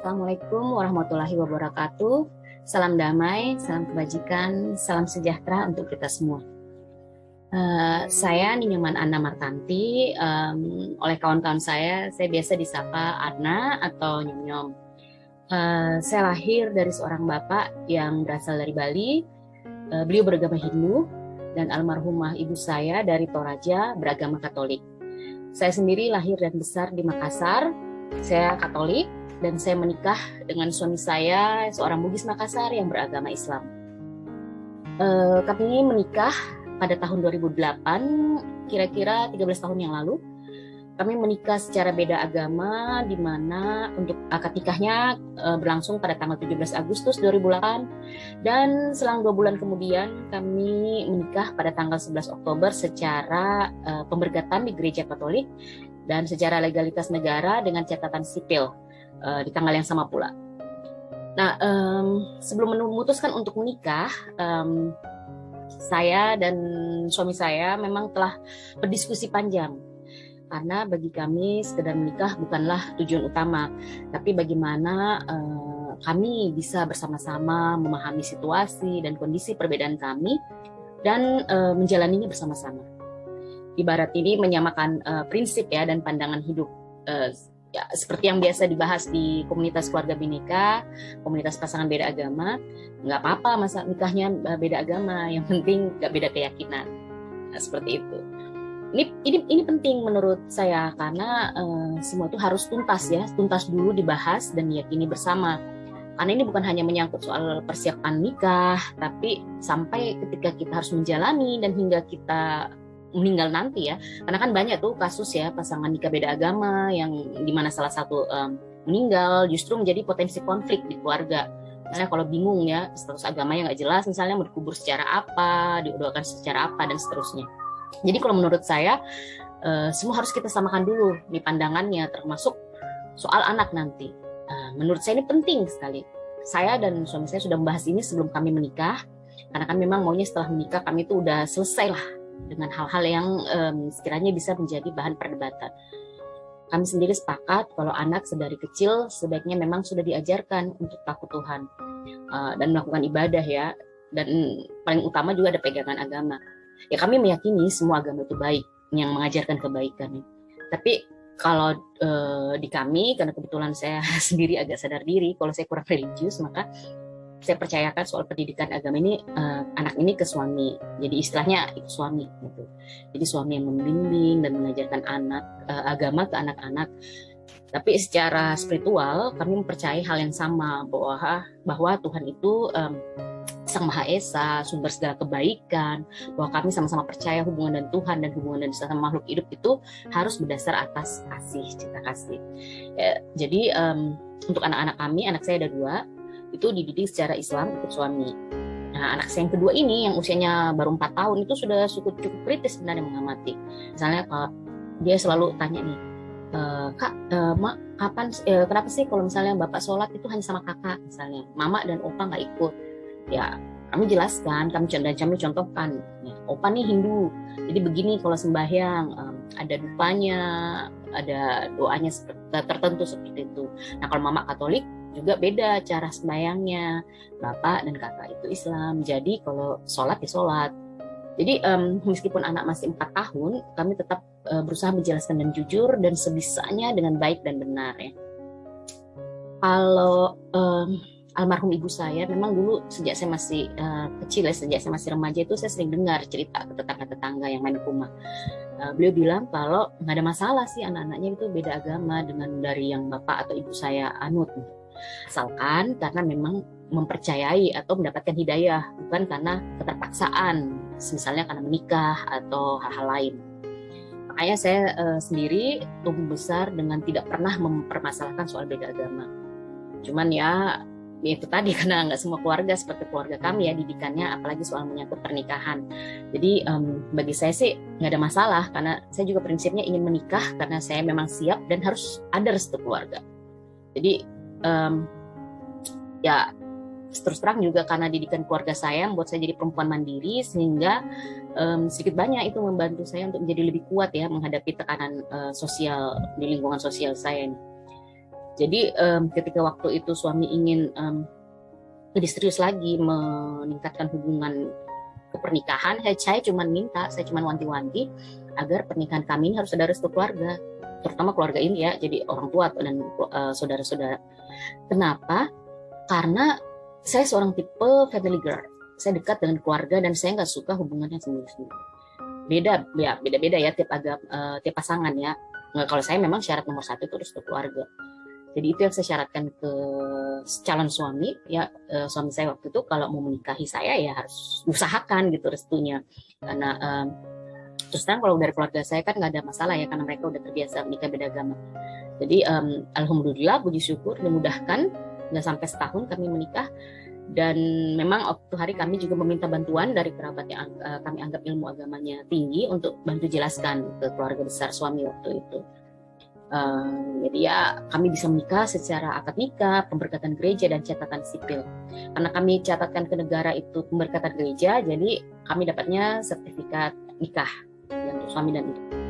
Assalamualaikum warahmatullahi wabarakatuh. Salam damai, salam kebajikan, salam sejahtera untuk kita semua. Saya Ninyaman Anna Martanti. Oleh kawan-kawan saya biasa disapa Anna atau Nyom. Saya lahir dari seorang bapak yang berasal dari Bali. Beliau beragama Hindu dan almarhumah ibu saya dari Toraja beragama Katolik. Saya sendiri lahir dan besar di Makassar. Saya Katolik dan saya menikah dengan suami saya, seorang Bugis Makassar yang beragama Islam. Kami menikah pada tahun 2008, kira-kira 13 tahun yang lalu. Kami menikah secara beda agama, di mana untuk akad nikahnya berlangsung pada tanggal 17 Agustus 2008, dan selang 2 bulan kemudian kami menikah pada tanggal 11 Oktober secara pemberkatan di Gereja Katolik dan secara legalitas negara dengan catatan sipil di tanggal yang sama pula. Nah, sebelum memutuskan untuk menikah, saya dan suami saya memang telah berdiskusi panjang. Karena bagi kami sekedar menikah bukanlah tujuan utama, tapi bagaimana kami bisa bersama-sama memahami situasi dan kondisi perbedaan kami dan menjalaninya bersama-sama. Ibarat ini menyamakan prinsip ya dan pandangan hidup. Ya, seperti yang biasa dibahas di komunitas keluarga bineka, komunitas pasangan beda agama, nggak apa-apa masa nikahnya beda agama, yang penting nggak beda keyakinan. Nah, seperti itu. Ini penting menurut saya karena semua itu harus tuntas dulu dibahas dan diyakini bersama. Karena ini bukan hanya menyangkut soal persiapan nikah, tapi sampai ketika kita harus menjalani dan hingga kita meninggal nanti ya. Karena kan banyak tuh kasus ya pasangan nikah beda agama yang dimana salah satu meninggal justru menjadi potensi konflik di keluarga. Karena kalau bingung ya status agamanya nggak jelas, misalnya mau dikubur secara apa, didoakan secara apa dan seterusnya. Jadi kalau menurut saya semua harus kita samakan dulu di pandangannya, termasuk soal anak nanti. Menurut saya ini penting sekali. Saya dan suami saya sudah membahas ini sebelum kami menikah, karena kan memang maunya setelah menikah kami itu udah selesai lah dengan hal-hal yang sekiranya bisa menjadi bahan perdebatan. Kami sendiri sepakat kalau anak sedari kecil sebaiknya memang sudah diajarkan untuk takut Tuhan dan melakukan ibadah ya. Dan paling utama juga ada pegangan agama. Ya kami meyakini semua agama itu baik, yang mengajarkan kebaikan. Tapi kalau di kami, karena kebetulan saya sendiri agak sadar diri, kalau saya kurang religius, maka saya percayakan soal pendidikan agama ini anak ini ke suami. Jadi istilahnya itu suami gitu. Jadi suami yang membimbing dan mengajarkan anak agama ke anak-anak. Tapi secara spiritual kami mempercayai hal yang sama bahwa Tuhan itu Sang Maha Esa, sumber segala kebaikan, bahwa kami sama-sama percaya hubungan dengan Tuhan dan hubungan dengan sesama makhluk hidup itu harus berdasar atas kasih, cinta kasih. Jadi untuk anak-anak kami, anak saya ada 2, itu dididik secara Islam ikut suami. Nah, anak saya yang kedua ini yang usianya baru 4 tahun itu sudah cukup kritis sebenarnya mengamati. Misalnya kalau dia selalu tanya nih, Kak, Mak, kapan? Kenapa sih kalau misalnya Bapak sholat itu hanya sama kakak, misalnya Mama dan Opa nggak ikut? Ya, kami jelaskan, kami contohkan. Ya, Opa nih Hindu, jadi begini kalau sembahyang ada dupanya, ada doanya tertentu seperti itu. Nah, kalau Mama Katolik juga beda cara sembahyangnya. Bapak dan kakak itu Islam. Jadi kalau sholat ya sholat. Jadi meskipun anak masih 4 tahun, kami tetap berusaha menjelaskan dan jujur dan sebisanya dengan baik dan benar ya. Kalau almarhum ibu saya, memang dulu sejak saya masih kecil ya, sejak saya masih remaja itu saya sering dengar cerita ke tetangga-tetangga yang main ke rumah. Beliau bilang kalau nggak ada masalah sih anak-anaknya itu beda agama dengan dari yang bapak atau ibu saya anut. Asalkan karena memang mempercayai atau mendapatkan hidayah, bukan karena keterpaksaan, misalnya karena menikah atau hal-hal lain. Makanya saya sendiri tumbuh besar dengan tidak pernah mempermasalahkan soal beda agama. Cuman ya itu tadi, karena nggak semua keluarga seperti keluarga kami ya didikannya, apalagi soal menyangkut pernikahan. Jadi bagi saya sih nggak ada masalah, karena saya juga prinsipnya ingin menikah karena saya memang siap dan harus ada restu keluarga. Jadi ya terus terang juga karena didikan keluarga saya membuat saya jadi perempuan mandiri, sehingga sedikit banyak itu membantu saya untuk menjadi lebih kuat ya menghadapi tekanan sosial di lingkungan sosial saya. Jadi ketika waktu itu suami ingin lebih serius lagi meningkatkan hubungan kepernikahan, saya cuma minta, saya cuma wanti-wanti agar pernikahan kami ini harus ada restu keluarga, terutama keluarga ini ya, jadi orang tua dan saudara-saudara. Kenapa? Karena saya seorang tipe family girl. Saya dekat dengan keluarga dan saya nggak suka hubungannya sendiri-sendiri. Beda-beda ya tiap pasangan ya. Nggak, kalau saya memang syarat nomor satu itu restu keluarga. Jadi itu yang saya syaratkan ke calon suami ya, suami saya waktu itu kalau mau menikahi saya ya harus usahakan gitu restunya, karena terus terang kalau dari keluarga saya kan nggak ada masalah ya, karena mereka udah terbiasa menikah beda agama. Jadi alhamdulillah, puji syukur dimudahkan, nggak sampai setahun kami menikah. Dan memang waktu hari kami juga meminta bantuan dari kerabat yang kami anggap ilmu agamanya tinggi untuk bantu jelaskan ke keluarga besar suami waktu itu. Jadi ya kami bisa menikah secara akad nikah, pemberkatan gereja, dan catatan sipil. Karena kami catatkan ke negara itu pemberkatan gereja, jadi kami dapatnya sertifikat nikah yang untuk suami dan istri.